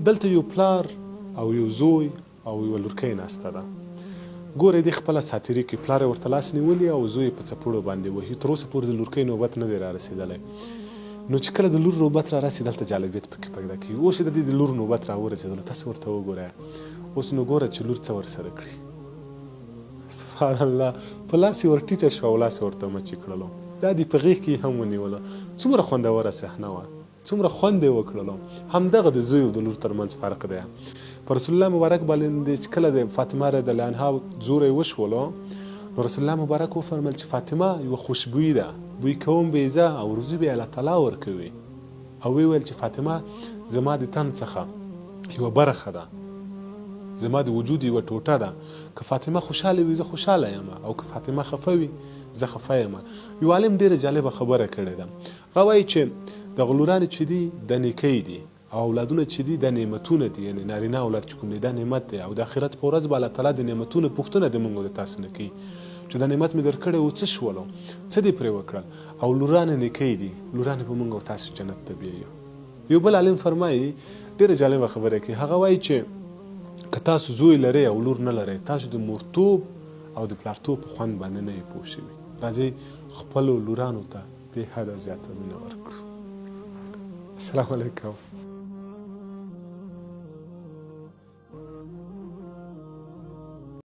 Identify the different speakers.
Speaker 1: دلته یو پلار او یو زوی او یوه لورکۍ ناسته ده. ګورئ دې خپله ساتیري کې پلار یې ورته لاس نیولي او زوی یې په څپوړو باندې وهي. تر اوسه پورې د لورکۍ نوبت نه دی را رسېدلی. نو چې کله د لور نوبت را رسي دلته جالبیت پکې پیدا کېږي. اوس یې د دې د لور نوبت را ورسېدلو، تاسو ورته وګورئ. اوس نو ګوره چې لور څه ورسره کړي. سبحان الله، په لاس یې ور ټیټه شوه او لاس یې ورته مچې کړلو. دا دې په غېږ کې هم ونیوله. څومره خوندوره صحنه وه، څومره خوند یې وکړلو. همدغه د زوی او د لور ترمنځ فرق دی. په رسول الله مبارک باندې چې کله د فاطمه رضی الله عنها زوری وشولو، نو رسول الله مبارک وفرمیل چې فاطمه یوه خوشبویي ده، بوی کوم به زه او روزي به الله تعالی ورکوي. او وی ویل چې فاطمه زما د تن څخه یوه برخه ده، زما د وجود یوه ټوټه ده. که فاطمه خوشحاله وي زه خوشحاله یم، او که فاطمه خفه وي زه خفه یم. یو عالم ډېره جالبه خبره کړې ده. هغه وایي چې دغه لورانې چې دي د نیکۍ دي، او اولادونه چې دي د نعمتونه دي. یعنې نارینه اولاد چې کوم دی دا نعمت دی، او د آخرت په ورځ به الله تعالی د نعمتونو پوښتنه د موږ د تاسو نه کوي چې دا نعمت مې درکړی و څه شولو، څه دې پرې وکړل. او لورانې نیکۍ دي، لورانې به موږ او تاسو جنت ته بیایو. یو بل عالم فرمایي ډېره جالبه خبره کوي. هغه وایي چې که تاسو زوی لرئ او لور نه لرئ، تاسو د مورتوب او د پلارتوب په خوند باندې نه یې پوه شوي. راځئ خپلو لورانو ته بې حده زیاته مینه ورکړو. السلام علیکم.